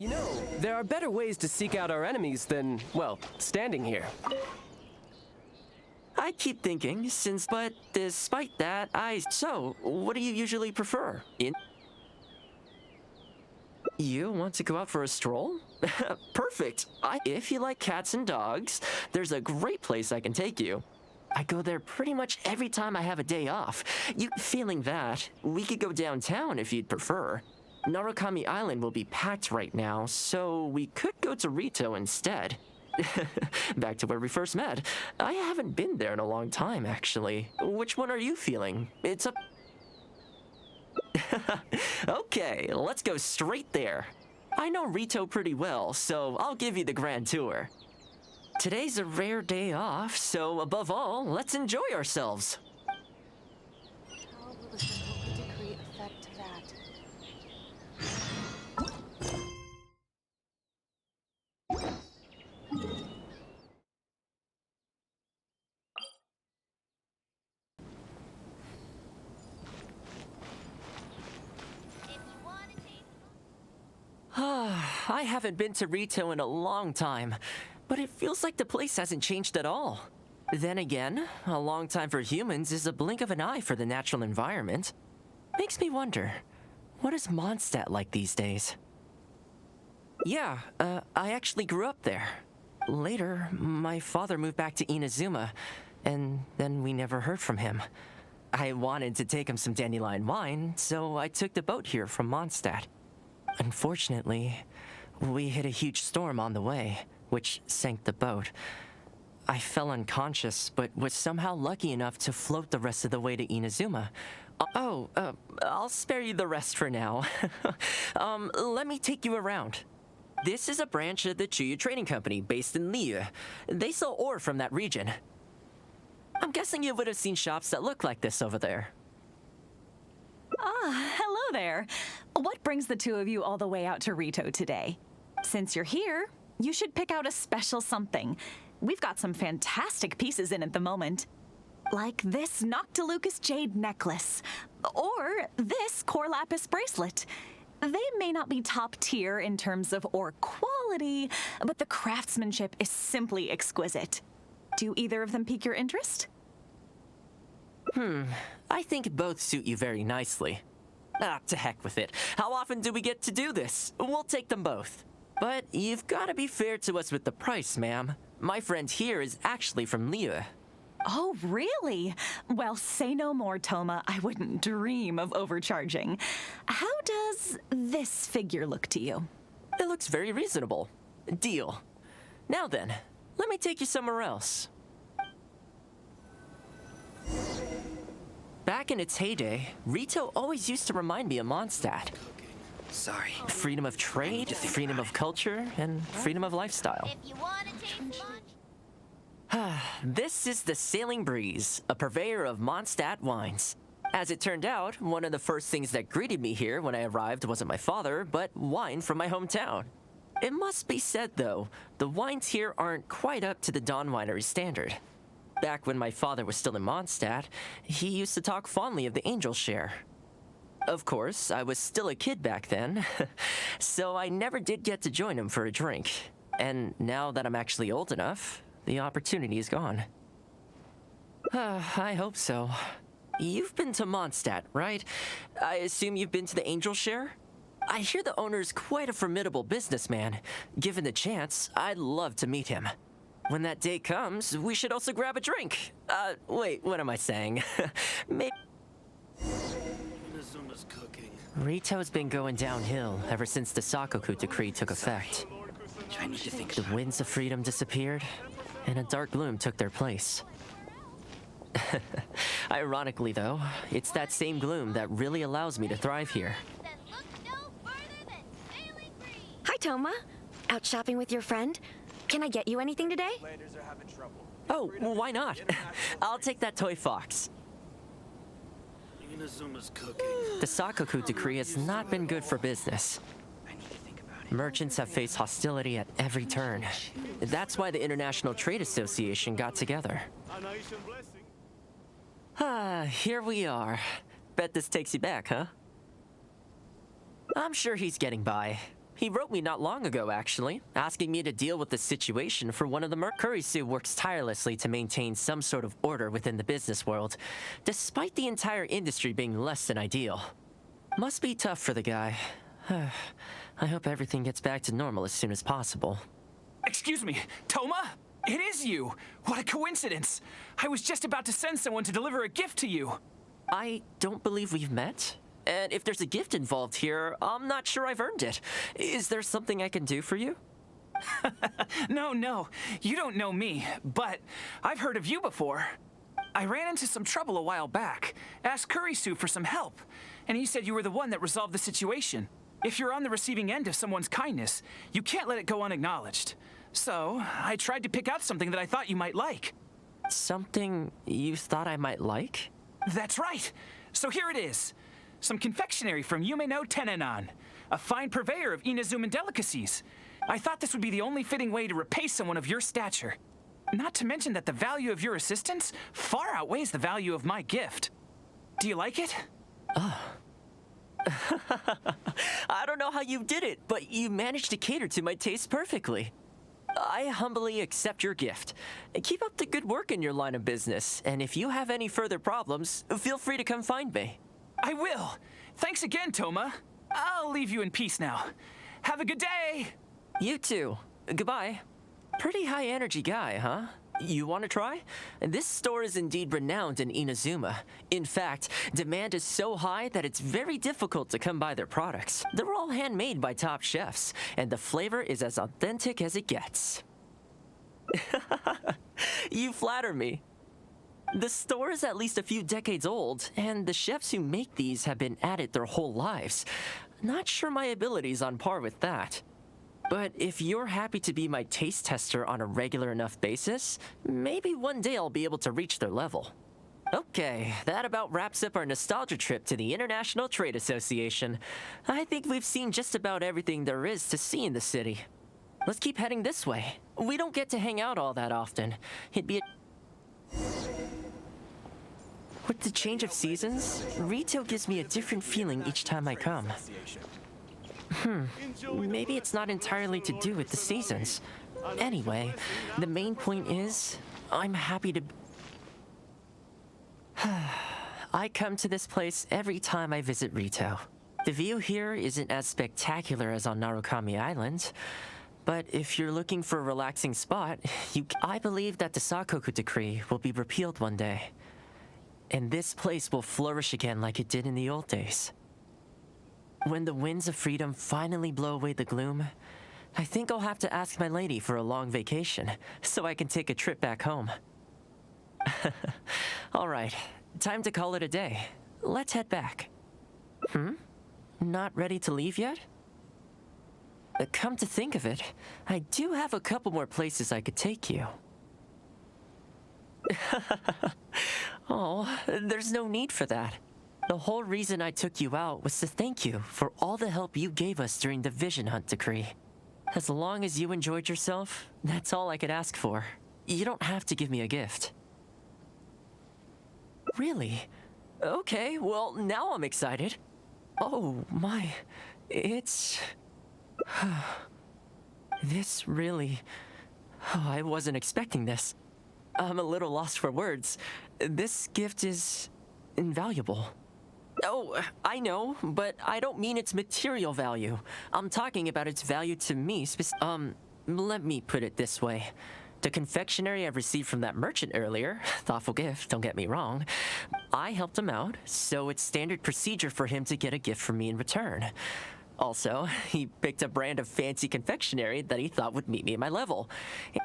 You know, there are better ways to seek out our enemies than, well, standing here. I keep thinking, but despite that, So, what do you usually prefer? You want to go out for a stroll? Perfect. If you like cats and dogs, there's a great place I can take you. I go there pretty much every time I have a day off. Feeling that, we could go downtown if you'd prefer. Narukami Island will be packed right now, so we could go to Ritou instead. Back to where we first met. I haven't been there in a long time, actually. Which one are you feeling? It's up... Okay, let's go straight there. I know Ritou pretty well, so I'll give you the grand tour. Today's a rare day off, so above all, let's enjoy ourselves. How will the simple decree affect that? I haven't been to Ritou in a long time, but it feels like the place hasn't changed at all. Then again, a long time for humans is a blink of an eye for the natural environment. Makes me wonder, what is Mondstadt like these days? Yeah, I actually grew up there. Later, my father moved back to Inazuma, and then we never heard from him. I wanted to take him some dandelion wine, so I took the boat here from Mondstadt. Unfortunately, we hit a huge storm on the way, which sank the boat. I fell unconscious, but was somehow lucky enough to float the rest of the way to Inazuma. I'll spare you the rest for now. Let me take you around. This is a branch of the Chuyu Trading Company based in Liu. They sell ore from that region. I'm guessing you would have seen shops that look like this over there. Ah, hello there. What brings the two of you all the way out to Ritou today? Since you're here, you should pick out a special something. We've got some fantastic pieces in at the moment. Like this Noctilucus jade necklace, or this core lapis bracelet. They may not be top tier in terms of ore quality, but the craftsmanship is simply exquisite. Do either of them pique your interest? I think both suit you very nicely. To heck with it. How often do we get to do this? We'll take them both. But you've got to be fair to us with the price, ma'am. My friend here is actually from Liu. Oh, really? Well, say no more, Thoma. I wouldn't dream of overcharging. How does this figure look to you? It looks very reasonable. Deal. Now then, let me take you somewhere else. Back in its heyday, Ritou always used to remind me of Mondstadt. Sorry. Freedom of trade, freedom of culture, and freedom of lifestyle. If you want to taste lunch. This is the Sailing Breeze, a purveyor of Mondstadt wines. As it turned out, one of the first things that greeted me here when I arrived wasn't my father, but wine from my hometown. It must be said, though, the wines here aren't quite up to the Dawn Winery standard. Back when my father was still in Mondstadt, he used to talk fondly of the Angel Share. Of course, I was still a kid back then, so I never did get to join him for a drink. And now that I'm actually old enough, the opportunity is gone. I hope so. You've been to Mondstadt, right? I assume you've been to the Angel Share? I hear the owner's quite a formidable businessman. Given the chance, I'd love to meet him. When that day comes, we should also grab a drink. Wait, what am I saying? Maybe... Ritou's been going downhill ever since the Sakoku decree took effect. I need to think. The winds of freedom disappeared, and a dark gloom took their place. Ironically, though, it's that same gloom that really allows me to thrive here. Then look no further than Sailing Breeze. Hi, Thoma. Out shopping with your friend? Can I get you anything today? Oh, well, why not? I'll take that toy fox. The Sakoku decree has not been good for business. Merchants have faced hostility at every turn. That's why the International Trade Association got together. Here we are. Bet this takes you back, huh? I'm sure he's getting by. He wrote me not long ago, actually, asking me to deal with the situation for one of the Kurisu works tirelessly to maintain some sort of order within the business world, despite the entire industry being less than ideal. Must be tough for the guy. I hope everything gets back to normal as soon as possible. Excuse me, Thoma? It is you! What a coincidence! I was just about to send someone to deliver a gift to you. I don't believe we've met. And if there's a gift involved here, I'm not sure I've earned it. Is there something I can do for you? No, you don't know me, but I've heard of you before. I ran into some trouble a while back, asked Kurisu for some help, and he said you were the one that resolved the situation. If you're on the receiving end of someone's kindness, you can't let it go unacknowledged. So, I tried to pick out something that I thought you might like. Something you thought I might like? That's right! So here it is. Some confectionery from Yume no Tenenan, a fine purveyor of Inazuman delicacies. I thought this would be the only fitting way to repay someone of your stature. Not to mention that the value of your assistance far outweighs the value of my gift. Do you like it? I don't know how you did it, but you managed to cater to my taste perfectly. I humbly accept your gift. Keep up the good work in your line of business, and if you have any further problems, feel free to come find me. I will. Thanks again, Thoma. I'll leave you in peace now. Have a good day! You too. Goodbye. Pretty high energy guy, huh? You want to try? This store is indeed renowned in Inazuma. In fact, demand is so high that it's very difficult to come by their products. They're all handmade by top chefs, and the flavor is as authentic as it gets. You flatter me. The store is at least a few decades old, and the chefs who make these have been at it their whole lives. Not sure my ability's on par with that. But if you're happy to be my taste tester on a regular enough basis, maybe one day I'll be able to reach their level. Okay, that about wraps up our nostalgia trip to the International Trade Association. I think we've seen just about everything there is to see in the city. Let's keep heading this way. We don't get to hang out all that often. It'd be With the change of seasons, Ritou gives me a different feeling each time I come. Maybe it's not entirely to do with the seasons. Anyway, the main point is, I'm happy to... I come to this place every time I visit Ritou. The view here isn't as spectacular as on Narukami Island, but if you're looking for a relaxing spot, I believe that the Sakoku decree will be repealed one day, and this place will flourish again like it did in the old days. When the winds of freedom finally blow away the gloom, I think I'll have to ask my lady for a long vacation so I can take a trip back home. All right, time to call it a day. Let's head back. Not ready to leave yet? Come to think of it, I do have a couple more places I could take you. Oh, there's no need for that. The whole reason I took you out was to thank you for all the help you gave us during the Vision Hunt decree. As long as you enjoyed yourself, that's all I could ask for. You don't have to give me a gift. Really? Okay, well, now I'm excited. Oh my, it's... This really... Oh, I wasn't expecting this. I'm a little lost for words. This gift is... invaluable. Oh, I know, but I don't mean its material value. I'm talking about its value to me let me put it this way. The confectionery I received from that merchant earlier, thoughtful gift, don't get me wrong, I helped him out, so it's standard procedure for him to get a gift from me in return. Also, he picked a brand of fancy confectionery that he thought would meet me at my level.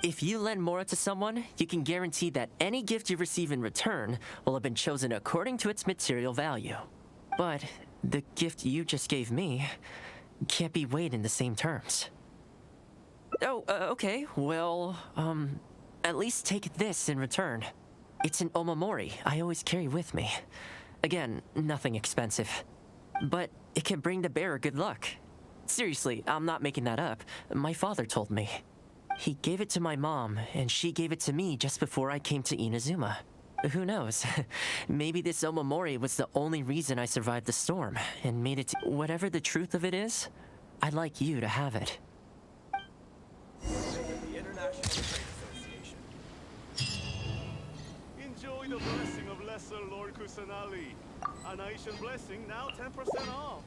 If you lend more to someone, you can guarantee that any gift you receive in return will have been chosen according to its material value. But the gift you just gave me can't be weighed in the same terms. Oh, okay, well, at least take this in return. It's an omamori I always carry with me. Again, nothing expensive. But it can bring the bearer good luck. Seriously, I'm not making that up. My father told me. He gave it to my mom, and she gave it to me just before I came to Inazuma. Who knows? Maybe this omamori was the only reason I survived the storm, and made it to... Whatever the truth of it is, I'd like you to have it. The International Trade Association. Enjoy the blessing of Lesser Lord Kusanali. An Aishan blessing now 10% off.